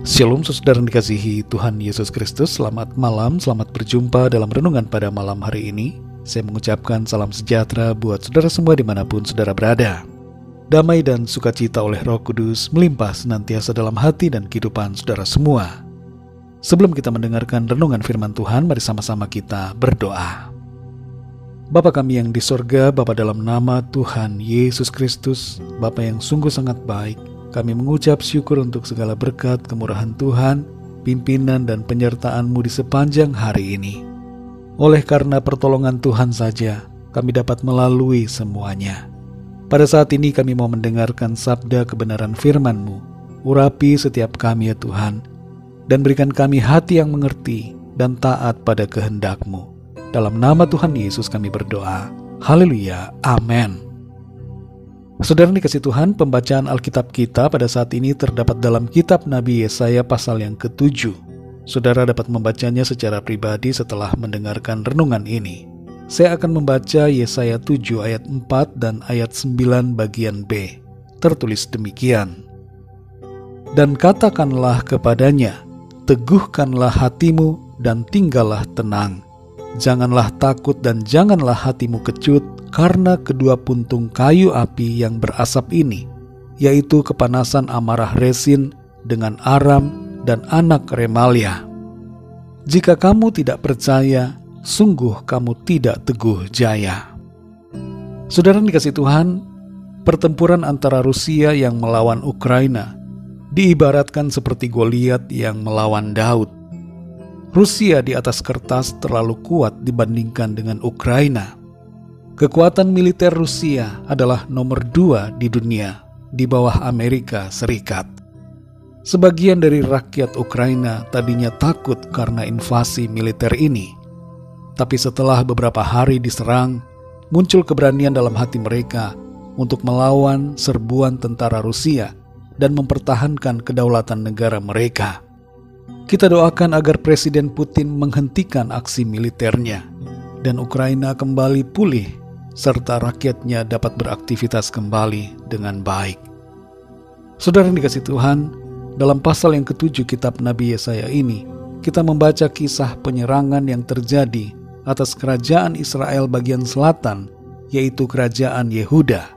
Shalom saudara yang dikasihi Tuhan Yesus Kristus. Selamat malam, selamat berjumpa dalam renungan pada malam hari ini. Saya mengucapkan salam sejahtera buat saudara semua dimanapun saudara berada. Damai dan sukacita oleh Roh Kudus melimpah senantiasa dalam hati dan kehidupan saudara semua. Sebelum kita mendengarkan renungan firman Tuhan, mari sama-sama kita berdoa. Bapa kami yang di sorga, Bapa dalam nama Tuhan Yesus Kristus, Bapa yang sungguh sangat baik, kami mengucap syukur untuk segala berkat kemurahan Tuhan, pimpinan dan penyertaan-Mu di sepanjang hari ini. Oleh karena pertolongan Tuhan saja, kami dapat melalui semuanya. Pada saat ini kami mau mendengarkan sabda kebenaran firman-Mu. Urapi setiap kami ya Tuhan, dan berikan kami hati yang mengerti dan taat pada kehendak-Mu. Dalam nama Tuhan Yesus kami berdoa. Haleluya. Amin. Saudara dikasih Tuhan, pembacaan Alkitab kita pada saat ini terdapat dalam kitab Nabi Yesaya pasal yang ke-7. Saudara dapat membacanya secara pribadi setelah mendengarkan renungan ini. Saya akan membaca Yesaya 7 ayat 4 dan ayat 9 bagian B. Tertulis demikian. Dan katakanlah kepadanya, teguhkanlah hatimu dan tinggallah tenang. Janganlah takut dan janganlah hatimu kecut, karena kedua puntung kayu api yang berasap ini, yaitu kepanasan amarah Resin dengan Aram dan anak Remalia. Jika kamu tidak percaya, sungguh kamu tidak teguh jaya. Saudara dikasih Tuhan, pertempuran antara Rusia yang melawan Ukraina diibaratkan seperti Goliat yang melawan Daud. Rusia di atas kertas terlalu kuat dibandingkan dengan Ukraina. Kekuatan militer Rusia adalah nomor 2 di dunia, di bawah Amerika Serikat. Sebagian dari rakyat Ukraina tadinya takut karena invasi militer ini. Tapi setelah beberapa hari diserang, muncul keberanian dalam hati mereka untuk melawan serbuan tentara Rusia dan mempertahankan kedaulatan negara mereka. Kita doakan agar Presiden Putin menghentikan aksi militernya dan Ukraina kembali pulih, serta rakyatnya dapat beraktivitas kembali dengan baik. Saudara yang dikasih Tuhan, dalam pasal yang ke-7 kitab Nabi Yesaya ini, kita membaca kisah penyerangan yang terjadi atas kerajaan Israel bagian selatan, yaitu kerajaan Yehuda.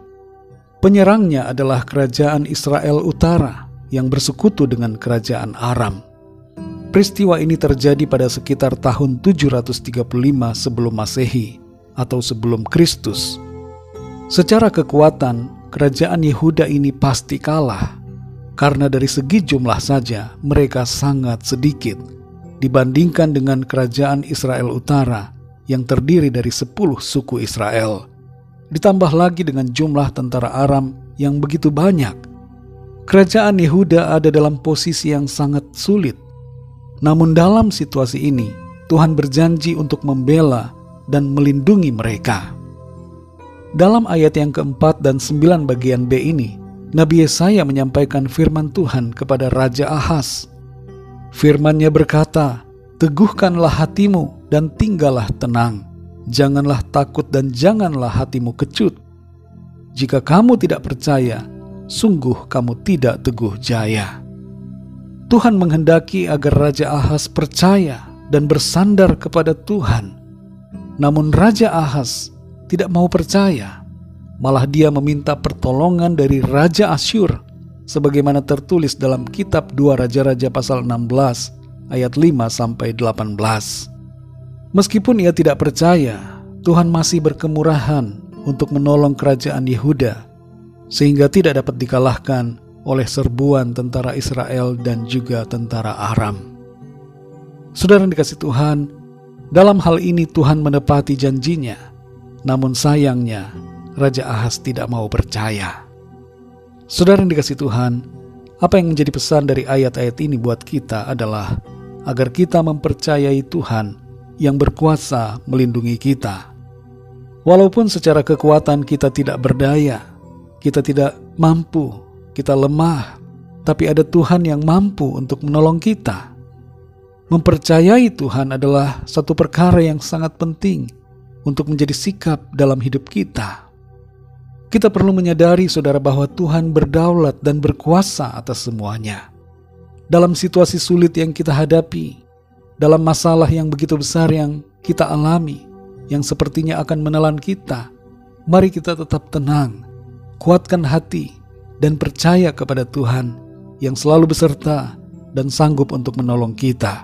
Penyerangnya adalah kerajaan Israel utara yang bersekutu dengan kerajaan Aram. Peristiwa ini terjadi pada sekitar tahun 735 sebelum Masehi atau sebelum Kristus. Secara kekuatan, kerajaan Yehuda ini pasti kalah, karena dari segi jumlah saja mereka sangat sedikit dibandingkan dengan kerajaan Israel Utara yang terdiri dari 10 suku Israel. Ditambah lagi dengan jumlah tentara Aram yang begitu banyak. Kerajaan Yehuda ada dalam posisi yang sangat sulit. Namun dalam situasi ini, Tuhan berjanji untuk membela dan melindungi mereka. Dalam ayat yang ke-4 dan 9 bagian B ini, Nabi Yesaya menyampaikan firman Tuhan kepada Raja Ahaz. Firman-Nya berkata, teguhkanlah hatimu dan tinggallah tenang. Janganlah takut dan janganlah hatimu kecut. Jika kamu tidak percaya, sungguh kamu tidak teguh jaya. Tuhan menghendaki agar Raja Ahaz percaya dan bersandar kepada Tuhan. Namun Raja Ahaz tidak mau percaya. Malah dia meminta pertolongan dari Raja Asyur, sebagaimana tertulis dalam kitab 2 Raja-Raja pasal 16 ayat 5-18. Meskipun ia tidak percaya, Tuhan masih berkemurahan untuk menolong kerajaan Yehuda, sehingga tidak dapat dikalahkan oleh serbuan tentara Israel dan juga tentara Aram. Saudara yang dikasih Tuhan, dalam hal ini Tuhan menepati janjinya. Namun sayangnya, Raja Ahaz tidak mau percaya. Saudara yang dikasih Tuhan, apa yang menjadi pesan dari ayat-ayat ini buat kita adalah agar kita mempercayai Tuhan yang berkuasa melindungi kita. Walaupun secara kekuatan kita tidak berdaya, kita tidak mampu, kita lemah, tapi ada Tuhan yang mampu untuk menolong kita. Mempercayai Tuhan adalah satu perkara yang sangat penting untuk menjadi sikap dalam hidup kita. Kita perlu menyadari saudara bahwa Tuhan berdaulat dan berkuasa atas semuanya. dalam situasi sulit yang kita hadapi, dalam masalah yang begitu besar yang kita alami, yang sepertinya akan menelan kita, mari kita tetap tenang, kuatkan hati, dan percaya kepada Tuhan yang selalu beserta dan sanggup untuk menolong kita.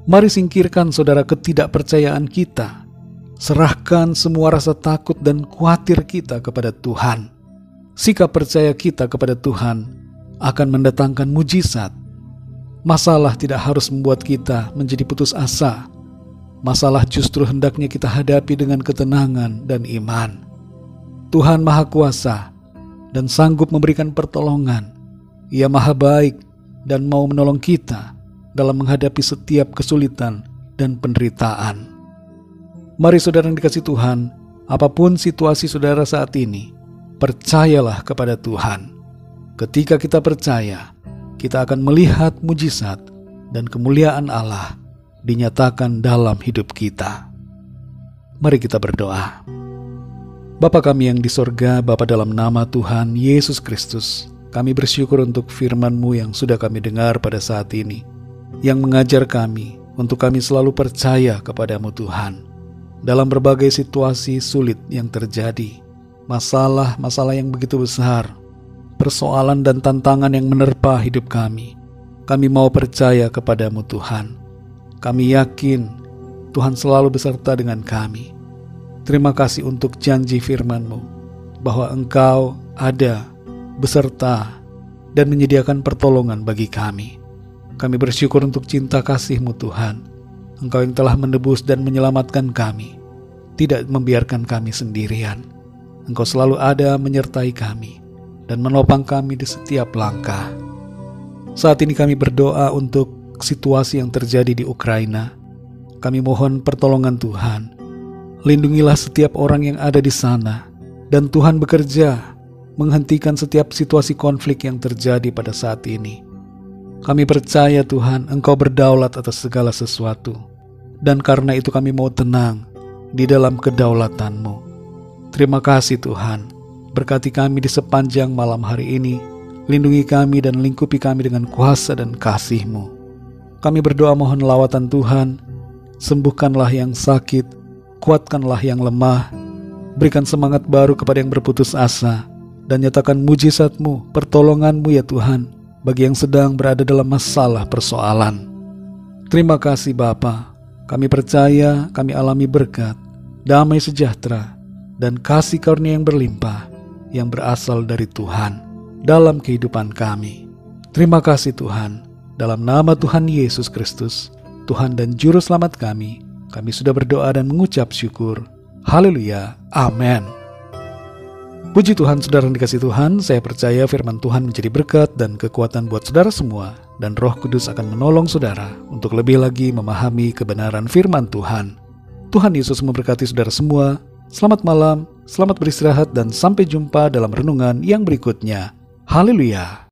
Mari singkirkan saudara ketidakpercayaan kita, serahkan semua rasa takut dan khawatir kita kepada Tuhan. Sikap percaya kita kepada Tuhan akan mendatangkan mujizat. Masalah tidak harus membuat kita menjadi putus asa. Masalah justru hendaknya kita hadapi dengan ketenangan dan iman. Tuhan Maha Kuasa dan sanggup memberikan pertolongan. Ia Maha Baik dan mau menolong kita dalam menghadapi setiap kesulitan dan penderitaan. Mari saudara yang dikasihi Tuhan, apapun situasi saudara saat ini, percayalah kepada Tuhan. Ketika kita percaya, kita akan melihat mujizat dan kemuliaan Allah dinyatakan dalam hidup kita. Mari kita berdoa. Bapa kami yang di sorga, Bapa dalam nama Tuhan Yesus Kristus, kami bersyukur untuk firman-Mu yang sudah kami dengar pada saat ini, yang mengajar kami untuk kami selalu percaya kepada-Mu Tuhan. Dalam berbagai situasi sulit yang terjadi, masalah-masalah yang begitu besar, persoalan dan tantangan yang menerpa hidup kami mau percaya kepada-Mu Tuhan. Kami yakin Tuhan selalu beserta dengan kami. Terima kasih untuk janji firman-Mu bahwa Engkau ada beserta dan menyediakan pertolongan bagi kami. Kami bersyukur untuk cinta kasih-Mu Tuhan. Engkau yang telah menebus dan menyelamatkan kami, tidak membiarkan kami sendirian. Engkau selalu ada menyertai kami dan menopang kami di setiap langkah. Saat ini kami berdoa untuk situasi yang terjadi di Ukraina. Kami mohon pertolongan Tuhan. Lindungilah setiap orang yang ada di sana, dan Tuhan bekerja menghentikan setiap situasi konflik yang terjadi pada saat ini. Kami percaya Tuhan, Engkau berdaulat atas segala sesuatu, dan karena itu kami mau tenang di dalam kedaulatan-Mu. Terima kasih Tuhan, berkati kami di sepanjang malam hari ini, lindungi kami dan lingkupi kami dengan kuasa dan kasih-Mu. Kami berdoa mohon lawatan Tuhan, sembuhkanlah yang sakit, kuatkanlah yang lemah, berikan semangat baru kepada yang berputus asa, dan nyatakan mujizat-Mu, pertolongan-Mu ya Tuhan, bagi yang sedang berada dalam masalah persoalan. Terima kasih Bapa, kami percaya kami alami berkat, damai sejahtera, dan kasih karunia yang berlimpah, yang berasal dari Tuhan, dalam kehidupan kami. Terima kasih Tuhan, dalam nama Tuhan Yesus Kristus, Tuhan dan Juru Selamat kami sudah berdoa dan mengucap syukur. Haleluya, amin. Puji Tuhan, saudara yang dikasihi Tuhan, saya percaya firman Tuhan menjadi berkat dan kekuatan buat saudara semua, dan Roh Kudus akan menolong saudara untuk lebih lagi memahami kebenaran firman Tuhan. Tuhan Yesus memberkati saudara semua. Selamat malam, selamat beristirahat, dan sampai jumpa dalam renungan yang berikutnya. Haleluya.